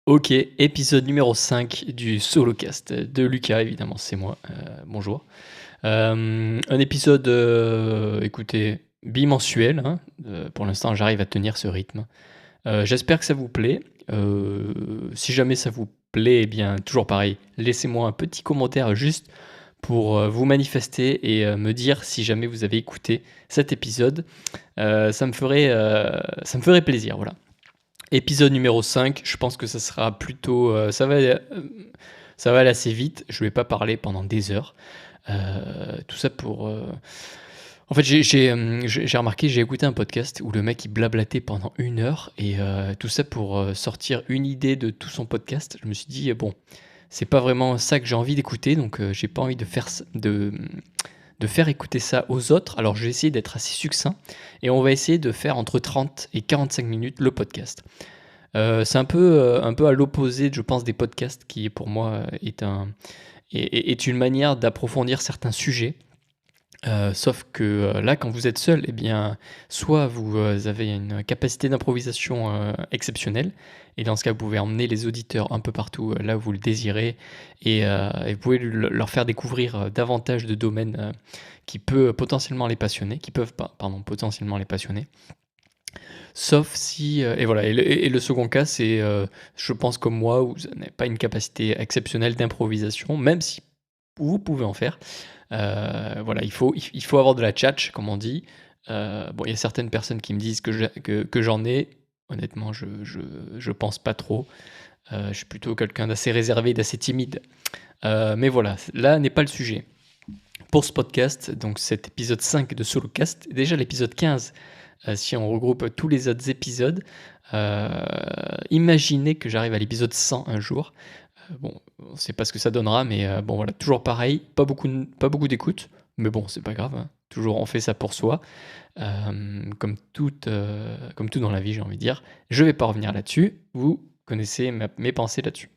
OK, épisode numéro 5 du Solocast de Lucas, évidemment, c'est moi, bonjour. Un épisode, écoutez, bimensuel, hein, pour l'instant, j'arrive à tenir ce rythme. J'espère que ça vous plaît. Si jamais ça vous plaît, eh bien, toujours pareil, laissez-moi un petit commentaire juste pour, vous manifester et me dire si jamais vous avez écouté cet épisode. Ça me ferait plaisir, voilà. Épisode numéro 5, je pense que ça sera plutôt, ça va aller assez vite. Je vais pas parler pendant des heures. Tout ça pour, en fait, j'ai remarqué, j'ai écouté un podcast où le mec il blablatait pendant 1 heure et tout ça pour, sortir une idée de tout son podcast. Je me suis dit: «Bon, c'est pas vraiment ça que j'ai envie d'écouter, donc j'ai pas envie de faire ç de faire écouter ça aux autres». Alors je vais essayer d'être assez succinct et on va essayer de faire entre 30 et 45 minutes le podcast. C'est un peu à l'opposé, je pense, des podcasts qui pour moi, est une manière d'approfondir certains sujets. Sauf que, là, quand vous êtes seul et bien, soit vous, avez une capacité d'improvisation, exceptionnelle et dans ce cas, vous pouvez emmener les auditeurs un peu partout, là où vous le désirez et vous pouvez leur faire découvrir, davantage de domaines, qui peut potentiellement les passionner qui peuvent pas, pardon, potentiellement les passionner. Sauf si, et voilà, et le second cas, c'est, je pense comme moi, où vous n'avez pas une capacité exceptionnelle d'improvisation, même si vous pouvez en faire. Voilà, il faut avoir de la tchatche, comme on dit. Bon, il y a certaines personnes qui me disent que j'en ai. Honnêtement, je pense pas trop. Je suis plutôt quelqu'un d'assez réservé, d'assez timide. Mais voilà, là n'est pas le sujet. Pour ce podcast, donc cet épisode 5 de Solocast, déjà l'épisode 15, si on regroupe tous les autres épisodes, heu, imaginez que j'arrive à l'épisode 100 un jour. Bon, on ne sait pas ce que ça donnera, mais bon voilà, toujours pareil, pas beaucoup d'écoute, mais bon, c'est pas grave, hein. Toujours on fait ça pour soi, comme tout dans la vie, j'ai envie de dire. Je vais pas revenir là-dessus, vous connaissez mes pensées là-dessus.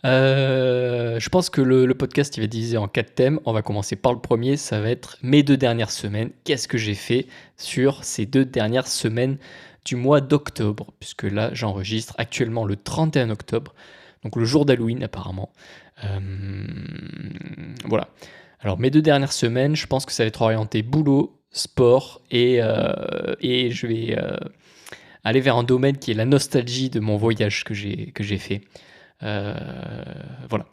Je pense que le podcast, il va être divisé en 4 thèmes. On va commencer par le premier, ça va être mes 2 dernières semaines. Qu'est-ce que j'ai fait sur ces 2 dernières semaines du mois d'octobre? Puisque là, j'enregistre actuellement le 31 octobre, donc le jour d'Halloween apparemment. Voilà. Alors mes 2 dernières semaines, je pense que ça va être orienté boulot, sport et je vais, aller vers un domaine qui est la nostalgie de mon voyage que j'ai fait. Heu, voilà.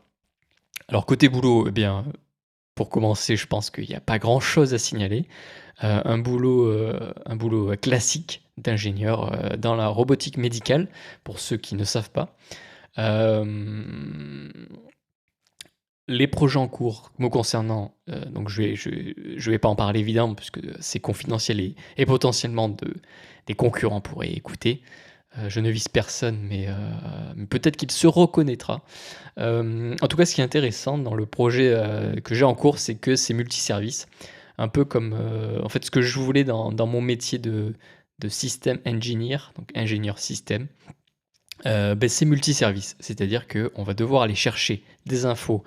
Alors côté boulot, eh bien, pour commencer, je pense qu'il y a pas grand-chose à signaler. Un boulot classique d'ingénieur, dans la robotique médicale, pour ceux qui ne savent pas. Hem, les projets en cours me concernant, donc je vais pas en parler évidemment puisque c'est confidentiel et potentiellement des concurrents pourraient écouter. Je ne vise personne, mais peut-être qu'il se reconnaîtra. En tout cas, ce qui est intéressant dans le projet, que j'ai en cours, c'est que c'est multiservice. Un peu comme, en fait, ce que je voulais dans mon métier de système engineer, donc ingénieur système, c'est multiservice. C'est-à-dire qu'on va devoir aller chercher des infos,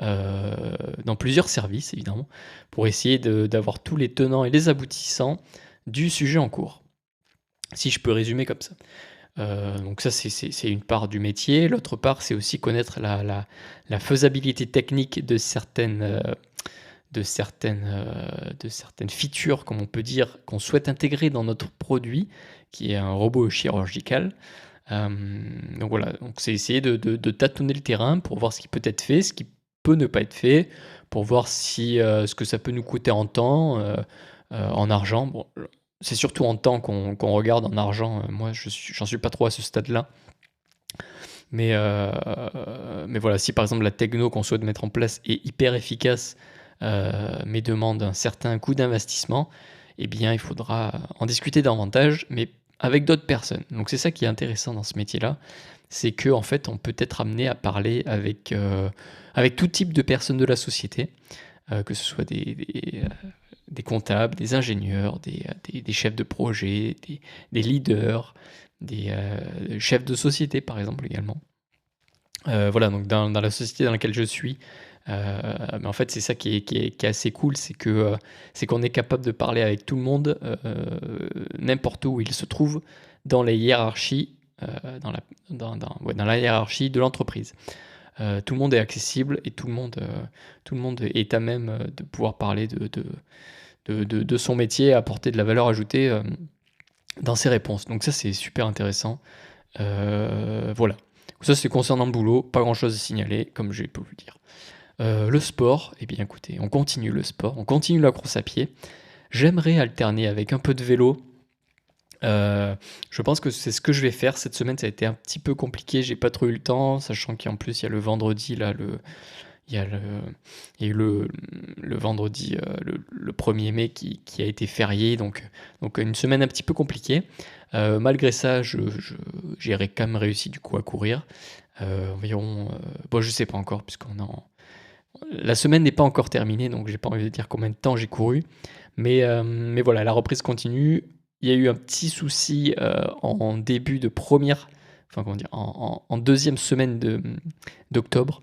dans plusieurs services évidemment, pour essayer d'avoir tous les tenants et les aboutissants du sujet en cours. Si je peux résumer comme ça. Donc ça, c'est une part du métier. L'autre part, c'est aussi connaître la faisabilité technique de certaines features, comme on peut dire, qu'on souhaite intégrer dans notre produit, qui est un robot chirurgical. Donc voilà, donc c'est essayer de tâtonner le terrain pour voir ce qui peut être fait, ce qui peut ne pas être fait, pour voir si, ce que ça peut nous coûter en temps, en argent. Bon, c'est surtout en temps qu'on regarde, en argent, moi j'en suis pas trop à ce stade-là. Mais voilà, si par exemple la techno qu'on souhaite mettre en place est hyper efficace, mais demande un certain coût d'investissement, eh bien il faudra en discuter davantage, mais avec d'autres personnes. Donc c'est ça qui est intéressant dans ce métier-là, c'est qu'en fait on peut être amené à parler avec tout type de personnes de la société, que ce soit des comptables, des ingénieurs, des chefs de projet, des leaders, des chefs de société par exemple également. Voilà, donc dans la société dans laquelle je suis, mais en fait, c'est ça qui est assez cool, c'est qu'on est capable de parler avec tout le monde, n'importe où il se trouve dans les hiérarchies, dans la hiérarchie de l'entreprise. Tout le monde est accessible et tout le monde est à même de pouvoir parler de son métier, apporter de la valeur ajoutée dans ses réponses. Donc ça, c'est super intéressant. Voilà. Ça, c'est concernant le boulot, pas grand-chose à signaler, comme j'ai pu vous le dire. Le sport, eh bien écoutez, on continue le sport, on continue la course à pied. J'aimerais alterner avec un peu de vélo. Je pense que c'est ce que je vais faire. Cette semaine, ça a été un petit peu compliqué, j'ai pas trop eu le temps, sachant qu'en plus, il y a le vendredi, là, il y a eu le vendredi, le 1er mai qui a été férié, donc une semaine un petit peu compliquée. Malgré ça, j'ai quand même réussi du coup à courir. Environ, bon, je sais pas encore, la semaine n'est pas encore terminée, donc j'ai pas envie de dire combien de temps j'ai couru. Mais voilà, la reprise continue. Il y a eu un petit souci en début de première, enfin comment dire, en deuxième semaine d'octobre.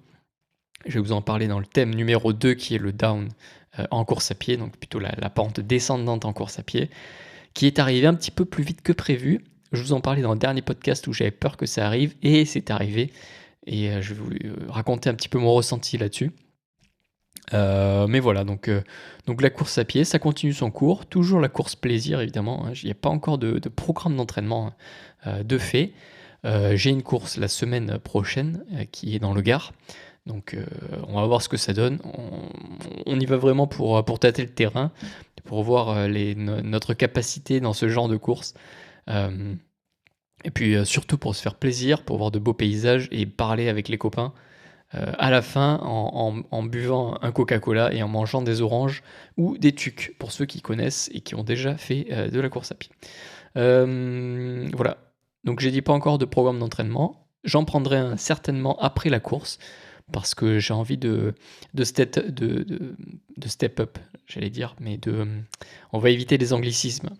Je vais vous en parler dans le thème numéro 2 qui est le down en course à pied, donc plutôt la pente descendante en course à pied, qui est arrivé un petit peu plus vite que prévu. Je vous en parlais dans le dernier podcast où j'avais peur que ça arrive, et c'est arrivé. Et je vais vous raconter un petit peu mon ressenti là-dessus. Mais voilà, donc la course à pied, ça continue son cours. Toujours la course plaisir, évidemment. Il n'y a pas encore de programme d'entraînement de fait. J'ai une course la semaine prochaine qui est dans le Gard. Donc on va voir ce que ça donne. On y va vraiment pour tâter le terrain, pour voir notre capacité dans ce genre de course. Et puis surtout pour se faire plaisir, pour voir de beaux paysages et parler avec les copains. À la fin, en buvant un Coca-Cola et en mangeant des oranges ou des tucs, pour ceux qui connaissent et qui ont déjà fait de la course à pied. Voilà. Donc j'ai dit pas encore de programme d'entraînement. J'en prendrai un certainement après la course, parce que j'ai envie de step up, j'allais dire, mais on va éviter les anglicismes,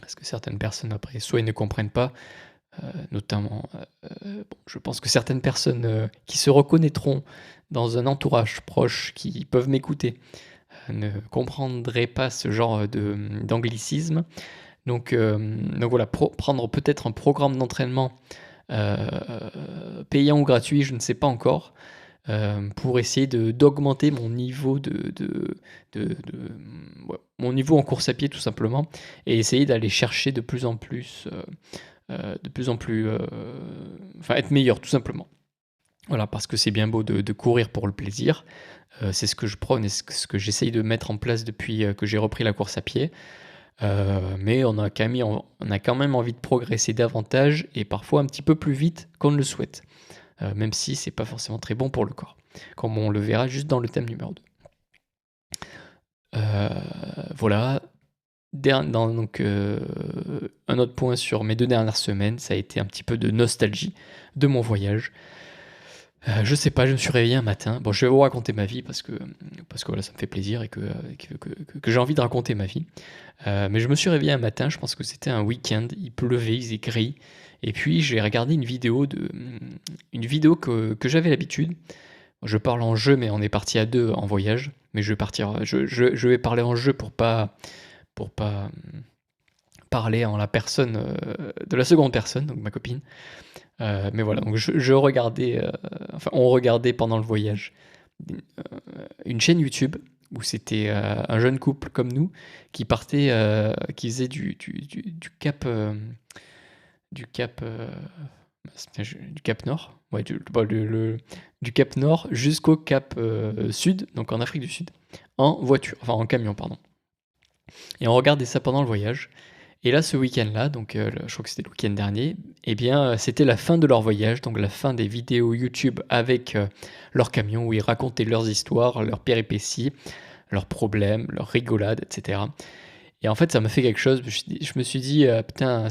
parce que certaines personnes après, soit ils ne comprennent pas, notamment, je pense que certaines personnes qui se reconnaîtront dans un entourage proche, qui peuvent m'écouter, ne comprendraient pas ce genre d'anglicisme. Donc voilà, prendre peut-être un programme d'entraînement payant ou gratuit, je ne sais pas encore, pour essayer d'augmenter mon niveau mon niveau en course à pied tout simplement, et essayer d'aller chercher de plus en plus, être meilleur tout simplement. Voilà, parce que c'est bien beau de courir pour le plaisir, c'est ce que je prône et ce que j'essaye de mettre en place depuis que j'ai repris la course à pied. Mais on a quand même envie de progresser davantage et parfois un petit peu plus vite qu'on ne le souhaite. Même si c'est pas forcément très bon pour le corps, comme on le verra juste dans le thème numéro 2. Voilà. Donc, un autre point sur mes 2 dernières semaines, ça a été un petit peu de nostalgie de mon voyage. Je sais pas, je me suis réveillé un matin. Bon, je vais vous raconter ma vie parce que voilà, ça me fait plaisir et que j'ai envie de raconter ma vie. Mais je me suis réveillé un matin, je pense que c'était un week-end, il pleuvait, il faisait gris. Et puis j'ai regardé une vidéo que j'avais l'habitude. Je parle en jeu, mais on est parti à 2 en voyage. Mais je vais parler en jeu pour pas parler en la personne de la seconde personne, donc ma copine. Mais voilà, donc on regardait pendant le voyage une chaîne YouTube où c'était un jeune couple comme nous qui partait, qui faisait du Cap, du Cap, du Cap Nord, ouais, du Cap Nord jusqu'au Cap Sud, donc en Afrique du Sud, en voiture, enfin en camion, pardon. Et on regardait ça pendant le voyage. Et là, ce week-end-là, donc je crois que c'était le week-end dernier, eh bien, c'était la fin de leur voyage, donc la fin des vidéos YouTube avec leur camion où ils racontaient leurs histoires, leurs péripéties, leurs problèmes, leurs rigolades, etc. Et en fait, ça m'a fait quelque chose. Je me suis dit, putain,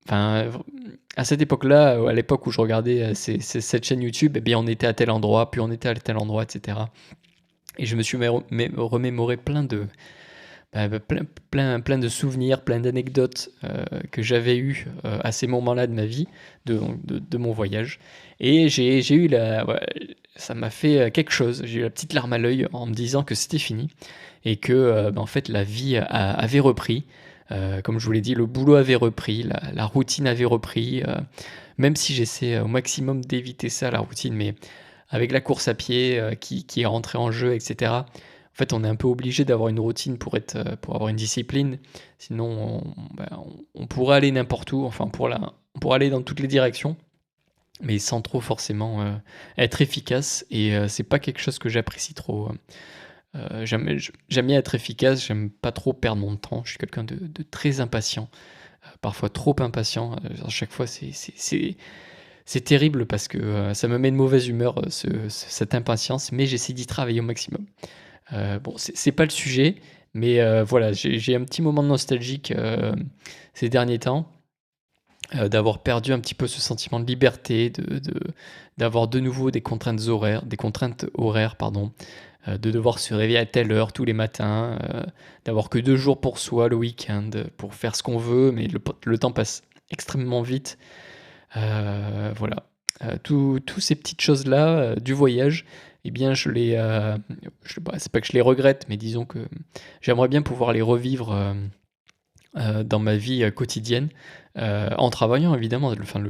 à cette époque-là, à l'époque où je regardais cette chaîne YouTube, eh bien, on était à tel endroit, puis on était à tel endroit, etc. Et je me suis remémoré plein de souvenirs, plein d'anecdotes que j'avais eues à ces moments-là de ma vie, de mon voyage. Et j'ai eu ça m'a fait quelque chose. J'ai eu la petite larme à l'œil en me disant que c'était fini et que en fait la vie avait repris. Comme je vous l'ai dit, le boulot avait repris, la routine avait repris, même si j'essaie au maximum d'éviter ça, la routine, mais avec la course à pied qui est rentrée en jeu, etc. En fait, on est un peu obligé d'avoir une routine pour avoir une discipline. Sinon, on pourrait aller n'importe où, enfin, on pourrait aller dans toutes les directions, mais sans trop forcément être efficace. Et c'est pas quelque chose que j'apprécie trop. J'aime bien être efficace, j'aime pas trop perdre mon temps. Je suis quelqu'un de très impatient, parfois trop impatient. À chaque fois, c'est terrible parce que ça me met de mauvaise humeur, cette impatience, mais j'essaie d'y travailler au maximum. Bon, c'est pas le sujet, mais voilà, j'ai un petit moment nostalgique ces derniers temps, d'avoir perdu un petit peu ce sentiment de liberté, d'avoir de nouveau des contraintes horaires, pardon, de devoir se réveiller à telle heure tous les matins, d'avoir que 2 jours pour soi le week-end, pour faire ce qu'on veut, mais le temps passe extrêmement vite. Voilà. Tous ces petites choses-là, du voyage, eh bien c'est pas que je les regrette, mais disons que j'aimerais bien pouvoir les revivre, dans ma vie, quotidienne, en travaillant évidemment. Enfin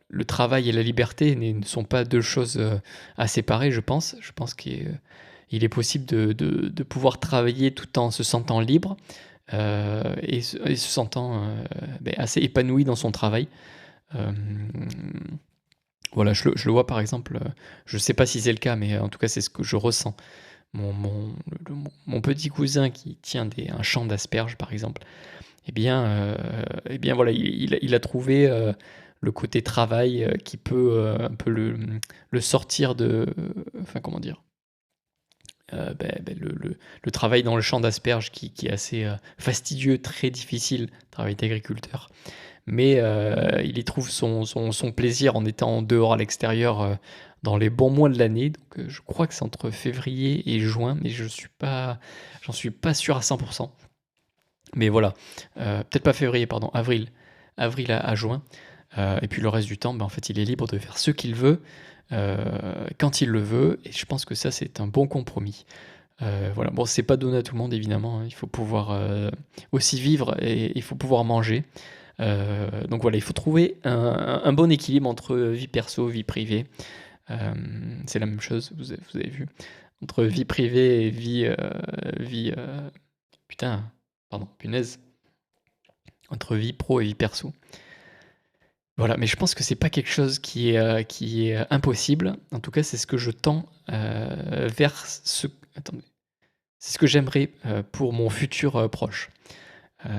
le travail et la liberté ne sont pas 2 choses, à séparer, je pense. Je pense qu'il est possible de pouvoir travailler tout en se sentant libre, et se sentant, assez épanoui dans son travail. Hem, voilà, je le vois par exemple, je sais pas si c'est le cas, mais en tout cas c'est ce que je ressens. Mon petit cousin qui tient un champ d'asperges par exemple, eh bien voilà, il a trouvé, le côté travail, qui peut, un peu le sortir de, enfin comment dire? Le travail dans le champ d'asperges qui est assez, fastidieux, très difficile, travail d'agriculteur. Mais il y trouve son plaisir en étant dehors à l'extérieur, dans les bons mois de l'année. Donc je crois que c'est entre février et juin, mais j'en suis pas sûr à 100. Mais voilà, peut-être pas février, pardon, avril à juin, et puis le reste du temps, en fait, il est libre de faire ce qu'il veut, heu, quand il le veut, et je pense que ça, c'est un bon compromis. Voilà, bon, c'est pas donné à tout le monde évidemment, hein, il faut pouvoir, aussi vivre et il faut pouvoir manger. Donc voilà, il faut trouver un bon équilibre entre vie perso, vie privée. C'est la même chose, vous avez vu, entre vie privée et putain, pardon, punaise, entre vie pro et vie perso. Voilà, mais je pense que c'est pas quelque chose qui est impossible. En tout cas, c'est ce que je tends, vers ce attendez, c'est ce que j'aimerais, pour mon futur, proche. Heu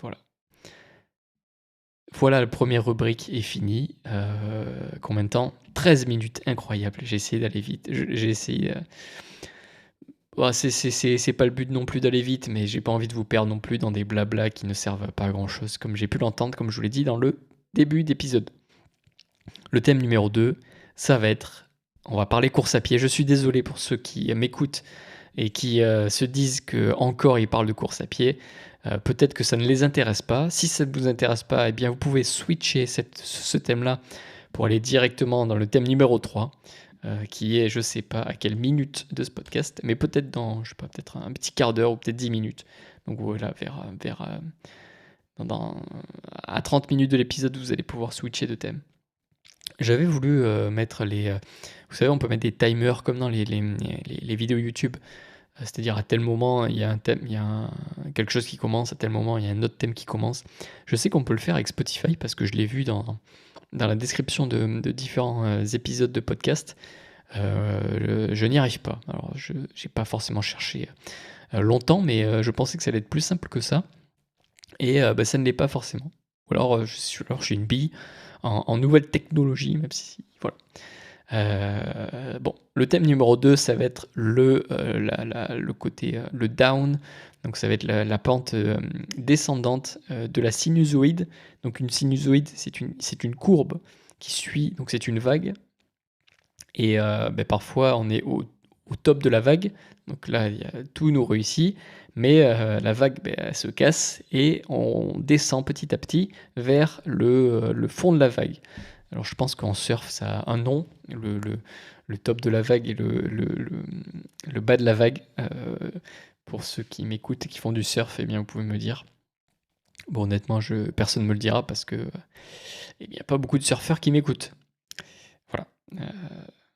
voilà. Voilà, la première rubrique est finie. Combien de temps? 13 minutes, incroyable. J'ai essayé d'aller vite. J'ai essayé, bah, c'est pas le but non plus d'aller vite, mais j'ai pas envie de vous perdre non plus dans des blablas qui ne servent pas à grand chose, comme j'ai pu l'entendre, comme je vous l'ai dit dans le début d'épisode. Le thème numéro 2, ça va être, on va parler course à pied. Je suis désolé pour ceux qui m'écoutent et qui se disent qu'encore ils parlent de course à pied. Peut-être que ça ne les intéresse pas. Si ça ne vous intéresse pas, eh bien vous pouvez switcher ce thème-là pour aller directement dans le thème numéro 3, qui est, je sais pas à quelle minute de ce podcast, mais peut-être dans, je sais pas, peut-être un petit quart d'heure ou peut-être 10 minutes. Donc voilà, à 30 minutes de l'épisode, vous allez pouvoir switcher de thème. J'avais voulu mettre vous savez, on peut mettre des timers comme dans les vidéos YouTube. C'est-à-dire à tel moment, il y a un thème, quelque chose qui commence, à tel moment, il y a un autre thème qui commence. Je sais qu'on peut le faire avec Spotify parce que je l'ai vu dans la description de différents épisodes de podcast. Je n'y arrive pas. Alors, je n'ai pas forcément cherché longtemps, mais je pensais que ça allait être plus simple que ça. Et ça ne l'est pas forcément. Ou alors, je suis une bille en nouvelles technologies, même si, voilà. Bon, le thème numéro 2, ça va être le côté, le down. Donc ça va être la pente descendante de la sinusoïde. Donc une sinusoïde, c'est une courbe qui suit, donc c'est une vague. Et parfois on est au top de la vague. Donc là, tout nous réussit. Mais la vague, elle se casse et on descend petit à petit vers le fond de la vague. Alors je pense qu'en surf, ça a un nom, le top de la vague et le bas de la vague. pour ceux qui m'écoutent et qui font du surf, eh bien, vous pouvez me dire. Bon, honnêtement, personne ne me le dira parce que il n'y a pas beaucoup de surfeurs qui m'écoutent. Voilà.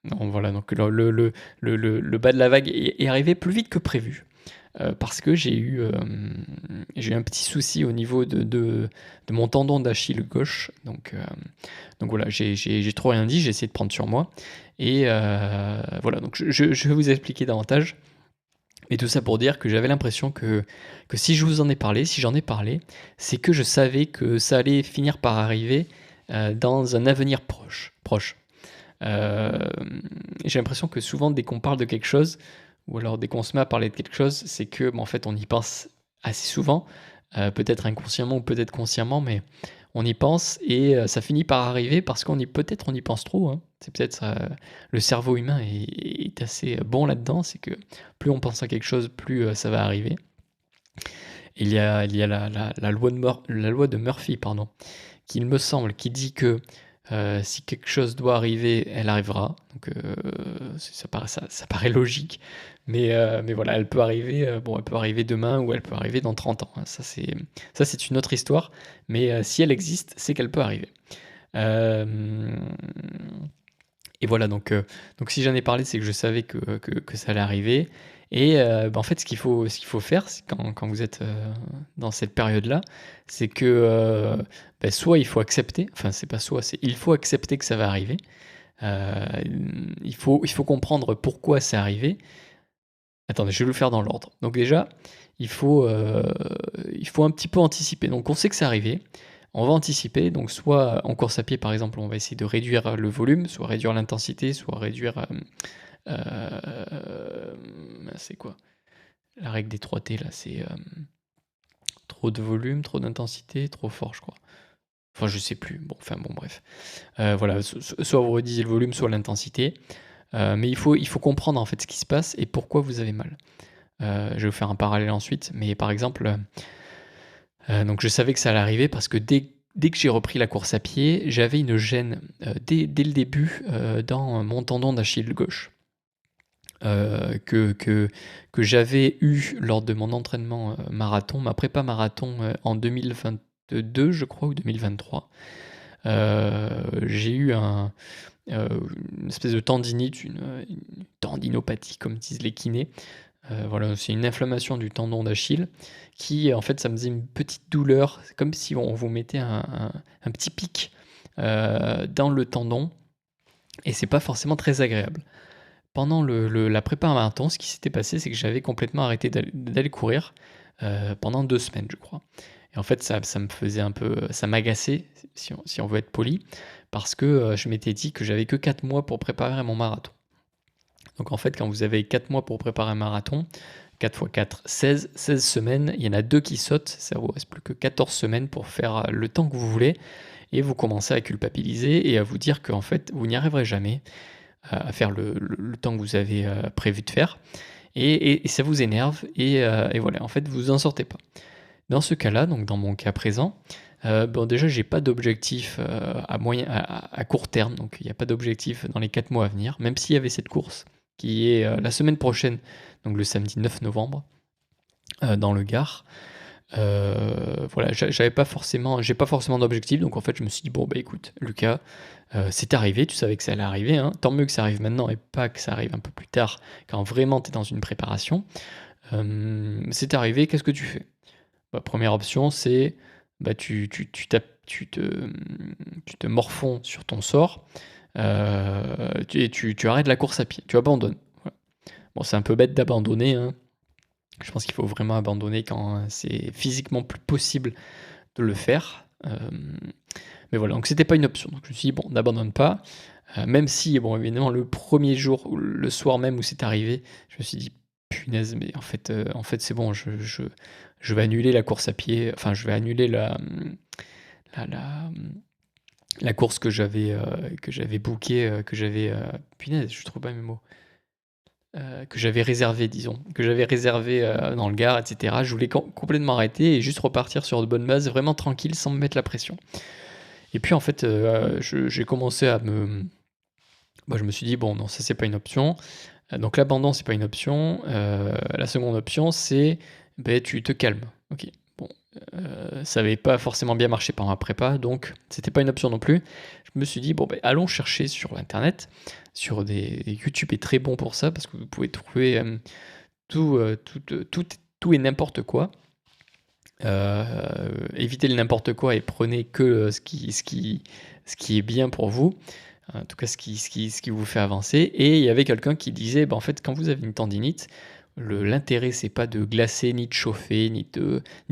Non, voilà, donc le bas de la vague est arrivé plus vite que prévu. Parce que j'ai eu un petit souci au niveau de mon tendon d'Achille gauche. Donc voilà, j'ai trop rien dit, j'ai essayé de prendre sur moi. Et voilà, donc je vais vous expliquer davantage. Et tout ça pour dire que j'avais l'impression que si je vous en ai parlé, si j'en ai parlé, c'est que je savais que ça allait finir par arriver dans un avenir proche. J'ai l'impression que souvent, dès qu'on parle de quelque chose, ou alors dès qu'on se met à parler de quelque chose, c'est que en fait, on y pense assez souvent, peut-être inconsciemment ou peut-être consciemment, mais on y pense et ça finit par arriver parce peut-être on y pense trop. Hein. C'est peut-être ça, le cerveau humain est assez bon là-dedans, c'est que plus on pense à quelque chose, plus ça va arriver. Il y a la loi de Murphy, pardon, qui, il me semble, qui dit que si quelque chose doit arriver, elle arrivera. Donc ça paraît logique, mais voilà, elle peut arriver. Elle peut arriver demain ou elle peut arriver dans 30 ans. Hein. Ça c'est une autre histoire. Mais si elle existe, c'est qu'elle peut arriver. Et voilà, donc si j'en ai parlé, c'est que je savais que ça allait arriver. Et en fait, ce qu'il faut faire, c'est quand vous êtes dans cette période-là, c'est que soit il faut accepter, enfin c'est pas soit, c'est il faut accepter que ça va arriver. Il faut comprendre pourquoi c'est arrivé. Attendez, je vais le faire dans l'ordre. Donc déjà, il faut un petit peu anticiper. Donc on sait que c'est arrivé. On va anticiper, donc soit en course à pied par exemple, on va essayer de réduire le volume, soit réduire l'intensité, soit réduire... c'est quoi? La règle des 3 T là, c'est trop de volume, trop d'intensité, trop fort je crois. Enfin je sais plus, bon bref. Voilà, soit vous réduisez le volume, soit l'intensité. Mais il faut comprendre en fait ce qui se passe et pourquoi vous avez mal. Je vais vous faire un parallèle ensuite, mais par exemple... donc je savais que ça allait arriver parce que dès que j'ai repris la course à pied, j'avais une gêne dès le début dans mon tendon d'Achille gauche que j'avais eu lors de mon entraînement marathon, ma prépa marathon en 2022 je crois ou 2023. J'ai eu une espèce de tendinite, une tendinopathie comme disent les kinés. Voilà, c'est une inflammation du tendon d'Achille qui, en fait, ça me faisait une petite douleur. C'est comme si on vous mettait un petit pic dans le tendon et c'est pas forcément très agréable. Pendant la prépa marathon, ce qui s'était passé, c'est que j'avais complètement arrêté d'aller courir pendant 2 semaines, je crois. Et en fait, ça me faisait un peu... Ça m'agaçait, si on veut être poli, parce que je m'étais dit que j'avais que 4 mois pour préparer mon marathon. Donc en fait, quand vous avez 4 mois pour préparer un marathon, 4 x 4, 16 semaines, il y en a 2 qui sautent, ça vous reste plus que 14 semaines pour faire le temps que vous voulez, et vous commencez à culpabiliser et à vous dire qu'en fait, vous n'y arriverez jamais à faire le temps que vous avez prévu de faire, et ça vous énerve, et voilà, en fait, vous en sortez pas. Dans ce cas-là, donc dans mon cas présent, déjà, j'ai pas d'objectif à court terme, donc il n'y a pas d'objectif dans les 4 mois à venir, même s'il y avait cette course qui est la semaine prochaine, donc le samedi 9 novembre, dans le Gard. Voilà, j'ai pas forcément d'objectif, donc en fait je me suis dit bon bah écoute Lucas, c'est arrivé, tu savais que ça allait arriver, hein, tant mieux que ça arrive maintenant et pas que ça arrive un peu plus tard quand vraiment tu es dans une préparation. C'est arrivé, qu'est-ce que tu fais? Première option c'est tu te morfonds sur ton sort et tu arrêtes la course à pied, tu abandonnes. Voilà. Bon, c'est un peu bête d'abandonner, hein. Je pense qu'il faut vraiment abandonner quand c'est physiquement plus possible de le faire. Mais voilà, donc c'était pas une option. Donc je me suis dit, bon, n'abandonne pas. Même si, bon, évidemment, le premier jour, ou le soir même où c'est arrivé, je me suis dit, punaise, mais en fait c'est bon, je vais annuler la course à pied. Enfin, je vais annuler la course que j'avais bookée, punaise, je trouve pas mes mots. Que j'avais réservé, disons, dans le Gard, etc. Je voulais complètement arrêter et juste repartir sur de bonnes bases, vraiment tranquille, sans me mettre la pression. Et puis en fait, j'ai commencé à me Bah, je me suis dit: «Bon non, ça c'est pas une option». Donc l'abandon, c'est pas une option. La seconde option, c'est, beh, tu te calmes. OK, bon, ça avait pas forcément bien marché pendant ma prépa, donc c'était pas une option non plus. Je me suis dit: «Bon, beh, allons chercher sur internet», sur des YouTube est très bon pour ça parce que vous pouvez trouver, tout et n'importe quoi. Évitez le n'importe quoi et prenez que, ce qui est bien pour vous. En tout cas, ce qui vous fait avancer. Et il y avait quelqu'un qui disait, bah, en fait, quand vous avez une tendinite, l'intérêt, c'est pas de glacer, ni de chauffer, ni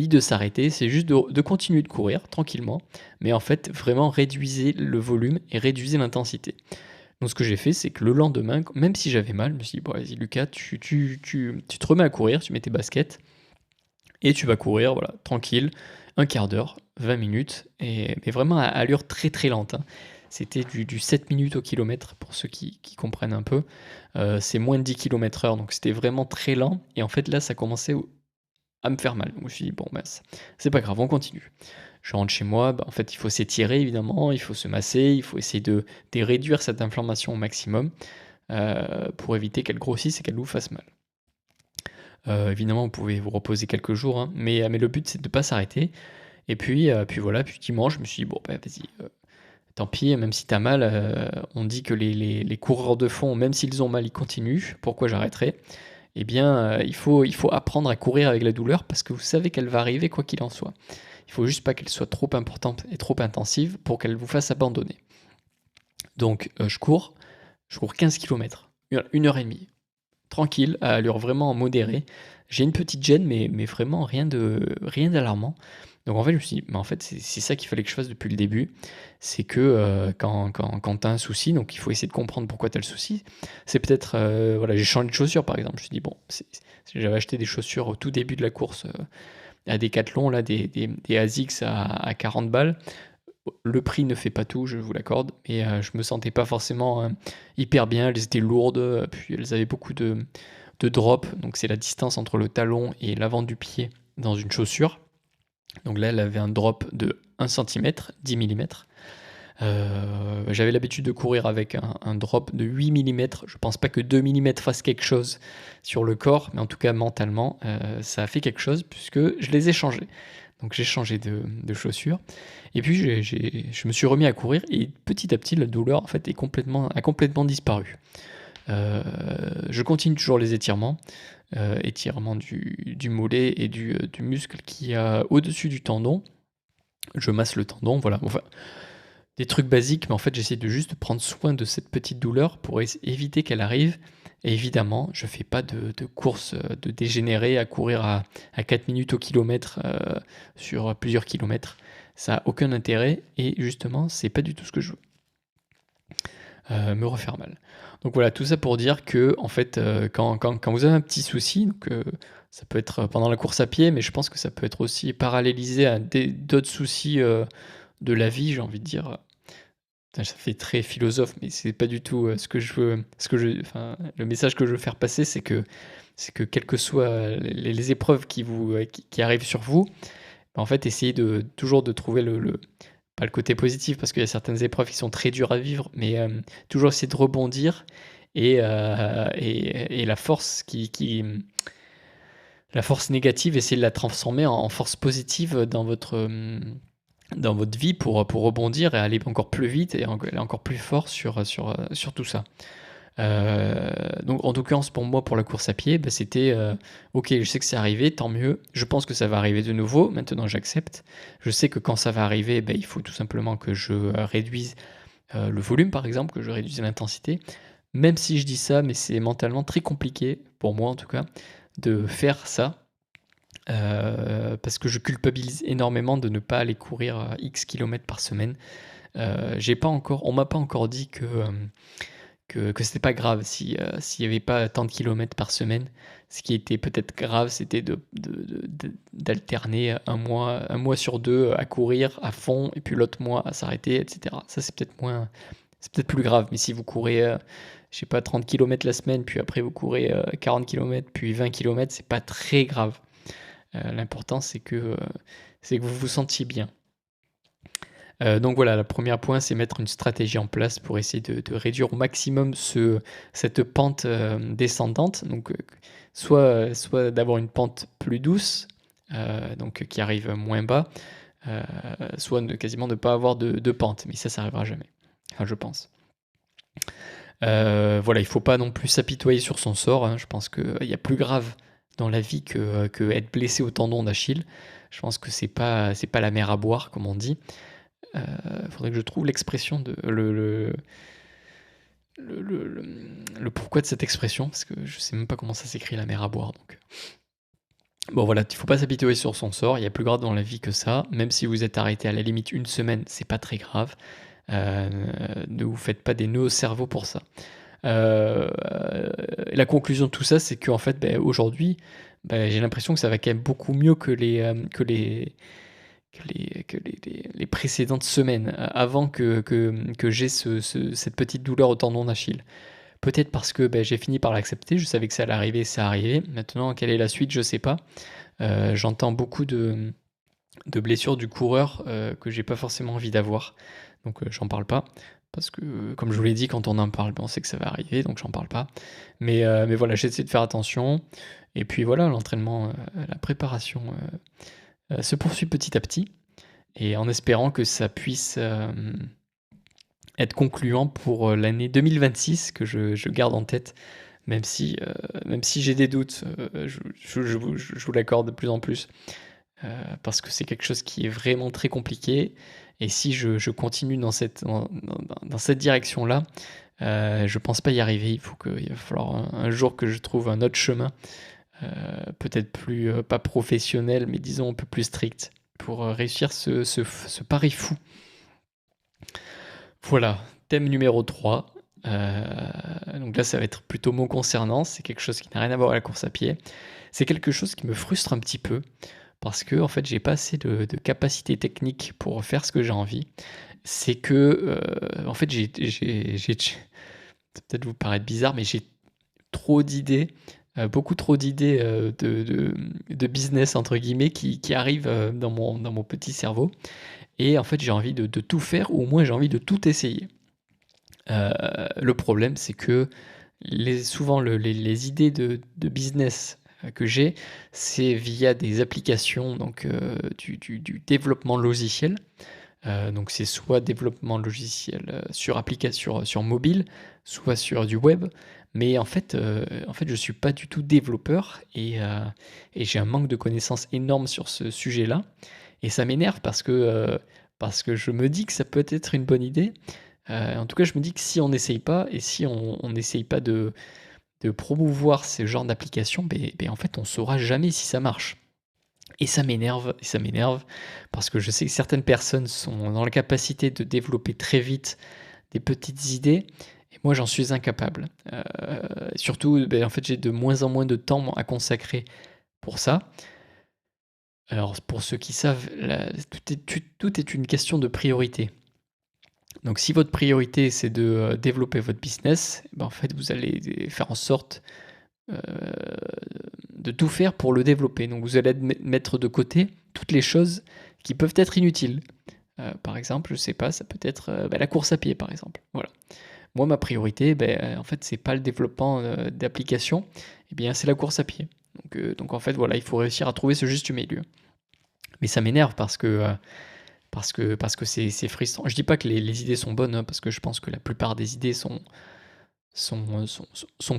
de s'arrêter, c'est juste de continuer de courir tranquillement. Mais en fait, vraiment réduisez le volume et réduisez l'intensité. Donc ce que j'ai fait, c'est que le lendemain, même si j'avais mal, je me suis dit, bon, vas-y Lucas, tu te remets à courir, tu mets tes baskets et tu vas courir, voilà, tranquille, un quart d'heure, 20 minutes, mais vraiment à allure très très lente, hein. C'était du 7 minutes au kilomètre pour ceux qui comprennent un peu. C'est moins de 10 km/h, donc c'était vraiment très lent. Et en fait, là, ça commençait à me faire mal. Donc je me suis dit, bon, bah, c'est pas grave, on continue. Je rentre chez moi, bah, en fait, il faut s'étirer évidemment, il faut se masser, il faut essayer de réduire cette inflammation au maximum pour éviter qu'elle grossisse et qu'elle vous fasse mal. Évidemment, vous pouvez vous reposer quelques jours, hein, mais le but, c'est de ne pas s'arrêter. Et puis voilà, puis dimanche, je me suis dit: «Bon, bah, vas-y, tant pis, même si tu as mal, on dit que les coureurs de fond, même s'ils ont mal, ils continuent. Pourquoi j'arrêterais?» Eh bien, il faut apprendre à courir avec la douleur parce que vous savez qu'elle va arriver quoi qu'il en soit. Il faut juste pas qu'elle soit trop importante et trop intensive pour qu'elle vous fasse abandonner. Donc, je cours 15 kilomètres, 1 heure et demie. Tranquille, à allure vraiment modérée. J'ai une petite gêne, mais vraiment rien d'alarmant. Donc en fait, je me suis dit: «Mais en fait, c'est ça qu'il fallait que je fasse depuis le début». C'est que, quand tu as un souci, donc il faut essayer de comprendre pourquoi tu as le souci. C'est peut-être, voilà, j'ai changé de chaussures, par exemple. Je me suis dit: «Bon, j'avais acheté des chaussures au tout début de la course, à Decathlon, là, des ASICS à 40 balles. Le prix ne fait pas tout, je vous l'accorde, mais je me sentais pas forcément, hyper bien. Elles étaient lourdes, puis elles avaient beaucoup de drop, donc c'est la distance entre le talon et l'avant du pied dans une chaussure. Donc là, elle avait un drop de 1 centimètre, 10 millimètres. J'avais l'habitude de courir avec un drop de 8 millimètres. Je pense pas que 2 millimètres fassent quelque chose sur le corps, mais en tout cas mentalement, ça a fait quelque chose puisque je les ai changés. Donc j'ai changé de chaussures et puis je me suis remis à courir et petit à petit la douleur en fait a complètement disparu. Je continue toujours les étirements, étirements du mollet et du muscle qui a au-dessus du tendon. Je masse le tendon, voilà. Enfin, des trucs basiques, mais en fait, j'essaie de juste prendre soin de cette petite douleur pour éviter qu'elle arrive. Et évidemment, je fais pas de course de dégénéré à courir à 4 minutes au kilomètre sur plusieurs kilomètres. Ça a aucun intérêt et justement, c'est pas du tout ce que je veux. Me refaire mal. Donc voilà, tout ça pour dire que en fait, quand vous avez un petit souci, donc ça peut être pendant la course à pied, mais je pense que ça peut être aussi parallélisé à d'autres soucis de la vie, j'ai envie de dire. Putain, ça fait très philosophe, mais c'est pas du tout, ce que je veux enfin, le message que je veux faire passer, c'est que quelles que soient les épreuves qui arrivent sur vous, bah, en fait, essayez toujours de trouver pas le côté positif parce qu'il y a certaines épreuves qui sont très dures à vivre, mais toujours essayer de rebondir et la force négative, essayer de la transformer en force positive dans votre vie pour rebondir et aller encore plus vite et aller encore plus fort sur tout ça. Donc en tout cas, pour moi, pour la course à pied, bah, c'était, OK, je sais que c'est arrivé, tant mieux. Je pense que ça va arriver de nouveau, maintenant j'accepte. Je sais que quand ça va arriver, bah, il faut tout simplement que je, réduise, le volume, par exemple, que je réduise l'intensité. Même si je dis ça, mais c'est mentalement très compliqué, pour moi en tout cas, de faire ça. Parce que je culpabilise énormément de ne pas aller courir, X kilomètres par semaine. J'ai pas encore On m'a pas encore dit que c'était pas grave s'il y avait pas tant de kilomètres par semaine. Ce qui était peut-être grave, c'était d'alterner un mois sur 2 à courir à fond et puis l'autre mois à s'arrêter et cetera. Ça, c'est peut-être plus grave, mais si vous courez, je sais pas 30 kilomètres la semaine, puis après vous courez, 40 kilomètres, puis 20 kilomètres, c'est pas très grave. L'important c'est que vous vous sentiez bien. Donc voilà, le premier point, c'est mettre une stratégie en place pour essayer de réduire au maximum cette pente descendante. Donc, soit d'avoir une pente plus douce, donc qui arrive moins bas, soit quasiment ne pas avoir de pente. Mais ça n'arrivera jamais. Enfin, je pense. Voilà, il faut pas non plus s'apitoyer sur son sort, hein. Je pense qu'il y a plus grave dans la vie que être blessé au tendon d'Achille. Je pense que c'est pas la mer à boire, comme on dit. Faudrait que je trouve l'expression de le pourquoi de cette expression, parce que je sais même pas comment ça s'écrit, la mer à boire. Donc bon voilà, il faut pas s'apitoyer sur son sort. Il y a plus grave dans la vie que ça. Même si vous êtes arrêté à la limite une semaine, c'est pas très grave. Ne vous faites pas des nœuds au cerveau pour ça. La conclusion de tout ça, c'est qu'en fait, aujourd'hui, j'ai l'impression que ça va quand même beaucoup mieux que les précédentes semaines, avant que j'ai cette petite douleur au tendon d'Achille. Peut-être parce que j'ai fini par l'accepter, je savais que ça allait arriver, ça arrivait. Maintenant, quelle est la suite, je sais pas. J'entends beaucoup de blessures du coureur que j'ai pas forcément envie d'avoir. Donc j'en parle pas. Parce que, comme je vous l'ai dit, quand on en parle, on sait que ça va arriver, donc j'en parle pas. Mais voilà, j'essaie de faire attention. Et puis voilà, l'entraînement, la préparation se poursuit petit à petit. Et en espérant que ça puisse être concluant pour l'année 2026, que je garde en tête, même si j'ai des doutes, je vous l'accorde de plus en plus. Parce que c'est quelque chose qui est vraiment très compliqué. Et si je continue dans cette direction-là, je pense pas y arriver. Il va falloir un jour que je trouve un autre chemin, peut-être plus, pas professionnel, mais disons un peu plus strict, pour réussir ce pari fou. Voilà, thème numéro 3. Donc là, ça va être plutôt mon concernant. C'est quelque chose qui n'a rien à voir avec la course à pied. C'est quelque chose qui me frustre un petit peu, parce que en fait, j'ai pas assez de capacité technique pour faire ce que j'ai envie. C'est que, en fait, ça peut-être vous paraître bizarre, mais j'ai trop d'idées, beaucoup trop d'idées de business entre guillemets qui arrivent dans mon petit cerveau. Et en fait, j'ai envie de tout faire, ou au moins j'ai envie de tout essayer. Le problème, c'est que souvent les idées de business que j'ai, c'est via des applications, donc du développement logiciel. Donc c'est soit développement logiciel sur mobile, soit sur du web. Mais en fait, je suis pas du tout développeur, et j'ai un manque de connaissances énorme sur ce sujet-là. Et ça m'énerve parce que je me dis que ça peut être une bonne idée. En tout cas, je me dis que si on n'essaye pas, et si on n'essaye pas de promouvoir ce genre d'application, en fait, on saura jamais si ça marche. Et ça m'énerve, parce que je sais que certaines personnes sont dans la capacité de développer très vite des petites idées, et moi j'en suis incapable. Surtout, en fait, j'ai de moins en moins de temps à consacrer pour ça. Alors, pour ceux qui savent, tout est une question de priorité. Donc, si votre priorité, c'est de développer votre business, en fait, vous allez faire en sorte de tout faire pour le développer. Donc, vous allez mettre de côté toutes les choses qui peuvent être inutiles. Par exemple, je sais pas, ça peut être la course à pied, par exemple. Voilà. Moi, ma priorité, en fait, c'est pas le développement d'applications, c'est la course à pied. Donc, en fait, voilà, il faut réussir à trouver ce juste milieu. Mais ça m'énerve parce que c'est frustrant. Je dis pas que les idées sont bonnes, hein, parce que je pense que la plupart des idées sont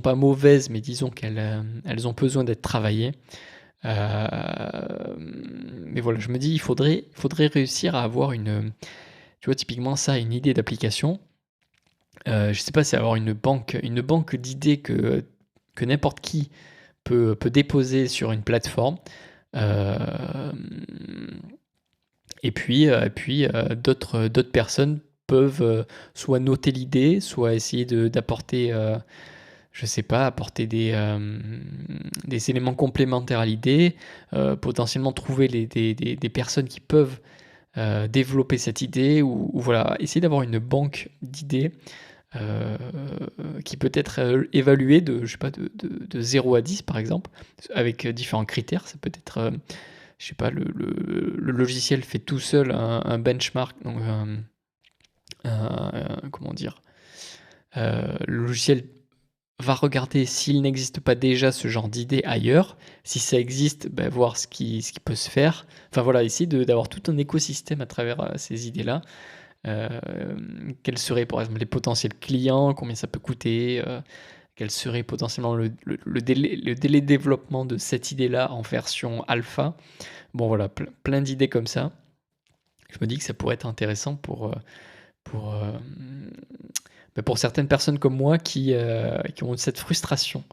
pas mauvaises, mais disons qu'elles ont besoin d'être travaillées. Mais voilà, je me dis, il faudrait réussir à avoir tu vois, typiquement ça, une idée d'application. Je sais pas, c'est avoir une banque d'idées que n'importe qui peut déposer sur une plateforme. Et puis d'autres personnes peuvent soit noter l'idée, soit essayer d'apporter, je sais pas, apporter des éléments complémentaires à l'idée, potentiellement trouver des personnes qui peuvent développer cette idée, ou voilà, essayer d'avoir une banque d'idées qui peut être évaluée de 0 à 10 par exemple, avec différents critères. Ça peut être je sais pas, le logiciel fait tout seul un benchmark, donc comment dire? Le logiciel va regarder s'il n'existe pas déjà ce genre d'idée ailleurs. Si ça existe, bah, voir ce qui peut se faire. Enfin voilà, essayer d'avoir tout un écosystème à travers, ces idées-là. Quels seraient, par exemple, les potentiels clients? Combien ça peut coûter? Quel serait potentiellement le délai de développement de cette idée-là en version alpha? Bon voilà, plein d'idées comme ça. Je me dis que ça pourrait être intéressant pour, bah, pour certaines personnes comme moi qui ont cette frustration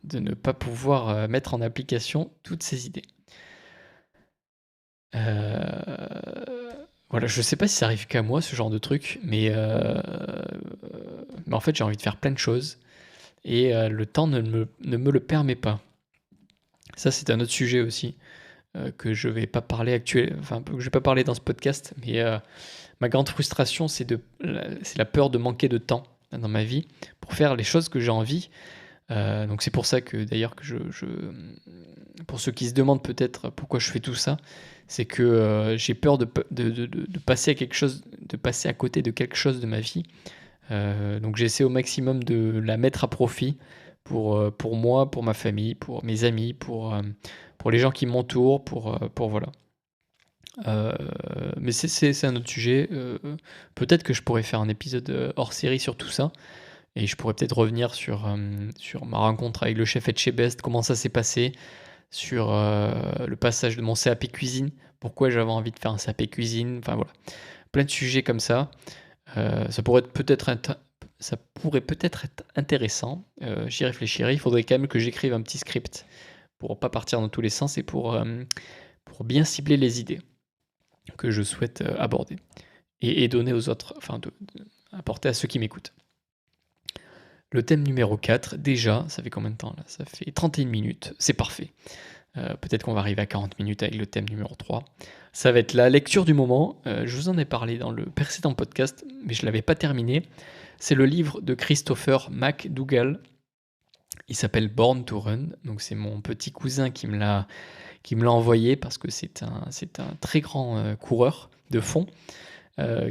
de ne pas pouvoir, mettre en application toutes ces idées. Voilà, je sais pas si ça arrive qu'à moi ce genre de truc, mais en fait, j'ai envie de faire plein de choses et le temps ne me le permet pas. Ça, c'est un autre sujet aussi, que je vais pas parler enfin, que je vais pas parler dans ce podcast, mais ma grande frustration, c'est la peur de manquer de temps dans ma vie pour faire les choses que j'ai envie. Donc c'est pour ça que d'ailleurs que pour ceux qui se demandent peut-être pourquoi je fais tout ça, c'est que j'ai peur de passer à quelque chose, de passer à côté de quelque chose de ma vie. Donc j'essaie au maximum de la mettre à profit pour moi, pour ma famille, pour mes amis, pour les gens qui m'entourent, pour voilà. Euh, mais c'est un autre sujet. Peut-être que je pourrais faire un épisode hors série sur tout ça. Et je pourrais peut-être revenir sur ma rencontre avec le chef Etchebest, comment ça s'est passé, sur le passage de mon CAP cuisine, pourquoi j'avais envie de faire un CAP cuisine, enfin voilà. Plein de sujets comme ça. Ça pourrait peut-être être intéressant. J'y réfléchirai. Il faudrait quand même que j'écrive un petit script pour pas partir dans tous les sens et pour bien cibler les idées que je souhaite aborder et donner aux autres, enfin apporter à ceux qui m'écoutent. Le thème numéro 4, déjà, ça fait combien de temps là? Ça fait 31 minutes, c'est parfait. Peut-être qu'on va arriver à 40 minutes avec le thème numéro 3. Ça va être la lecture du moment. Je vous en ai parlé dans le précédent podcast, mais je ne l'avais pas terminé. C'est le livre de Christopher McDougall. Il s'appelle Born to Run. Donc c'est mon petit cousin qui me l'a envoyé parce que c'est un très grand coureur de fond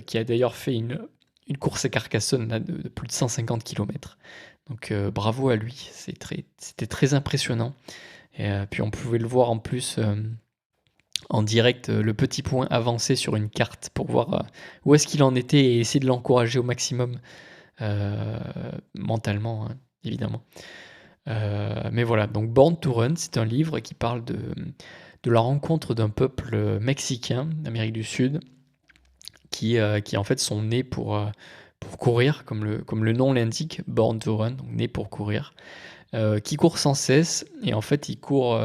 qui a d'ailleurs fait une course à Carcassonne là, de plus de 150 km. Donc bravo à lui, c'était très impressionnant. Et puis on pouvait le voir en plus en direct, le petit point avancé sur une carte pour voir où est-ce qu'il en était et essayer de l'encourager au maximum mentalement, hein, évidemment. Mais voilà, donc Born to Run, c'est un livre qui parle de la rencontre d'un peuple mexicain d'Amérique du Sud qui en fait sont nés pour courir, comme le nom l'indique, Born to Run, donc nés pour courir, qui courent sans cesse, et en fait ils courent,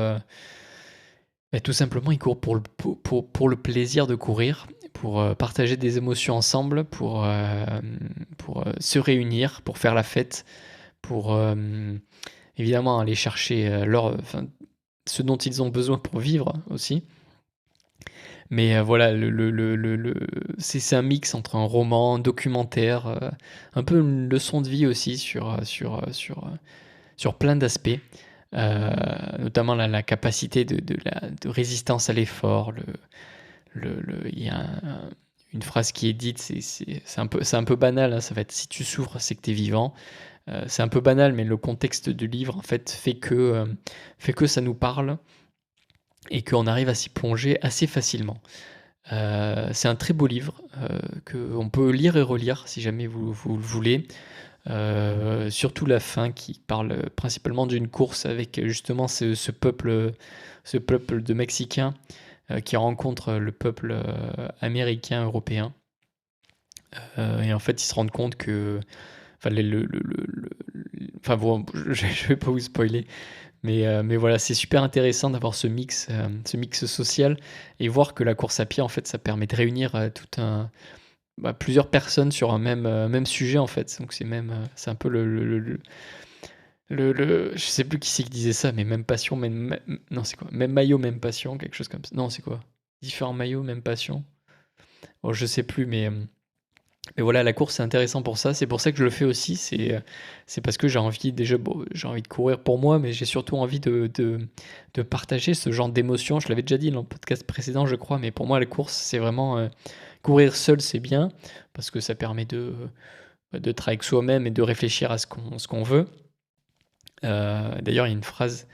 tout simplement ils courent pour le plaisir de courir, pour partager des émotions ensemble, pour se réunir, pour faire la fête, pour évidemment aller chercher ce dont ils ont besoin pour vivre aussi. Mais voilà, c'est un mix entre un roman, un documentaire, un peu une leçon de vie aussi sur plein d'aspects, notamment la capacité de résistance à l'effort. Il y a une phrase qui est dite, c'est un peu banal, hein, ça va être si tu souffres, c'est que tu es vivant. C'est un peu banal, mais le contexte du livre en fait fait que ça nous parle et qu'on arrive à s'y plonger assez facilement. C'est un très beau livre qu'on peut lire et relire si jamais vous le voulez. Surtout la fin qui parle principalement d'une course avec justement ce peuple de Mexicains qui rencontre le peuple américain, européen. Et en fait, ils se rendent compte que... Enfin, enfin bon, je vais pas vous spoiler, mais voilà, c'est super intéressant d'avoir ce mix social et voir que la course à pied, en fait, ça permet de réunir plusieurs personnes sur un même sujet, en fait. Donc c'est un peu je sais plus qui c'est qui disait ça, mais même passion, non, c'est quoi? Même maillot, même passion, quelque chose comme ça. Non, c'est quoi? Différents maillots, même passion. Oh, je sais plus, Mais voilà, la course, c'est intéressant pour ça. C'est pour ça que je le fais aussi. C'est parce que j'ai envie déjà, bon, j'ai envie de courir pour moi, mais j'ai surtout envie de partager ce genre d'émotion. Je l'avais déjà dit dans le podcast précédent, je crois, mais pour moi, la course, c'est vraiment, courir seul, c'est bien parce que ça permet d'être avec soi-même et de réfléchir à ce qu'on veut. D'ailleurs, il y a une phrase,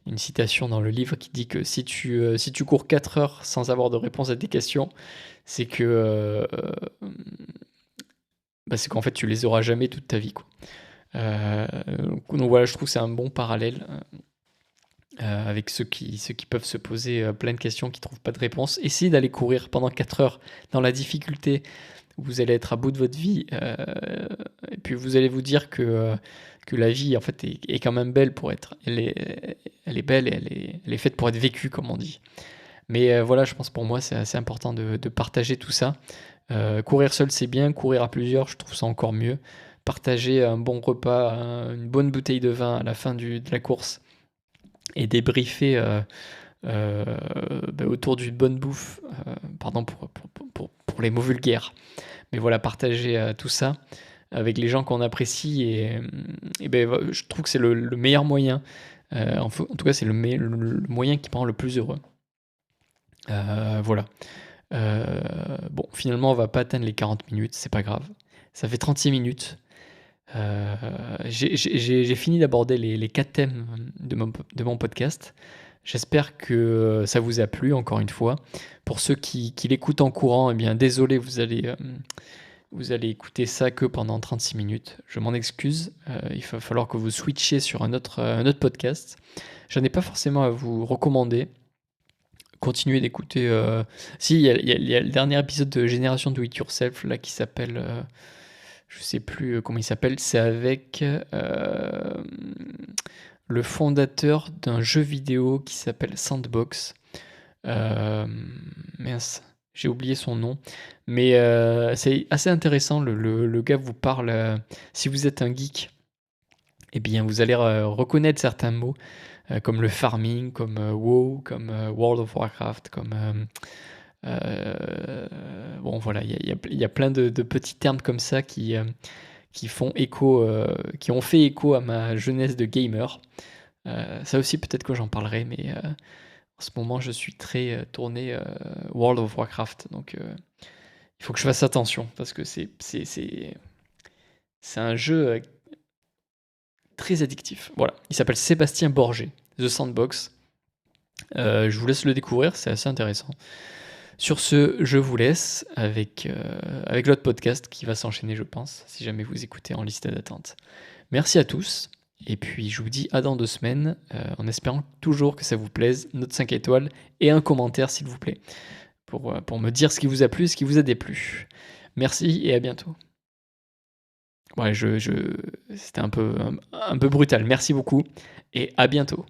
une citation dans le livre qui dit que si tu cours 4 heures sans avoir de réponse à tes questions, c'est que, bah, c'est qu'en fait, tu les auras jamais toute ta vie, quoi. Donc voilà, je trouve que c'est un bon parallèle, avec ceux qui peuvent se poser, plein de questions, qui trouvent pas de réponse. Essayez d'aller courir pendant 4 heures dans la difficulté où vous allez être à bout de votre vie, et puis vous allez vous dire que la vie, en fait, est quand même belle pour être elle est belle et elle est faite pour être vécue, comme on dit. Mais voilà, je pense pour moi, c'est assez important de partager tout ça. Courir seul, c'est bien. Courir à plusieurs, je trouve ça encore mieux. Partager un bon repas, une bonne bouteille de vin à la fin de la course et débriefer euh, autour d'une bonne bouffe. Pardon pour les mots vulgaires. Mais voilà, partager tout ça avec les gens qu'on apprécie. Et ben, je trouve que c'est le meilleur moyen. En tout cas, c'est le moyen qui me rend le plus heureux. Voilà. Bon, finalement, on va pas atteindre les 40 minutes, c'est pas grave. Ça fait 36 minutes. J'ai fini d'aborder les 4 thèmes de mon podcast. J'espère que ça vous a plu, encore une fois. Pour ceux qui l'écoutent en courant, eh bien, désolé, vous allez écouter ça que pendant 36 minutes. Je m'en excuse. Il va falloir que vous switchiez sur un autre podcast. J'en ai pas forcément à vous recommander. Continuez d'écouter. Si, il y a le dernier épisode de Génération Do It Yourself là qui s'appelle. Je sais plus comment il s'appelle. C'est avec le fondateur d'un jeu vidéo qui s'appelle Sandbox. Mince, j'ai oublié son nom. Mais c'est assez intéressant. Le gars vous parle. Si vous êtes un geek, eh bien vous allez reconnaître certains mots comme le farming, comme WoW, comme World of Warcraft, comme bon voilà, il y a plein de petits termes comme ça qui font écho, qui ont fait écho à ma jeunesse de gamer. Ça aussi peut-être que j'en parlerai, mais en ce moment je suis très tourné World of Warcraft, donc il faut que je fasse attention parce que c'est un jeu très addictif. Voilà, il s'appelle Sébastien Borgé, The Sandbox. Je vous laisse le découvrir, c'est assez intéressant. Sur ce, je vous laisse avec l'autre podcast qui va s'enchaîner, je pense, si jamais vous écoutez en liste d'attente. Merci à tous, et puis je vous dis à dans 2 semaines, en espérant toujours que ça vous plaise, note 5 étoiles et un commentaire s'il vous plaît, pour me dire ce qui vous a plu, ce qui vous a déplu. Merci et à bientôt. Ouais, c'était un peu brutal. Merci beaucoup et à bientôt.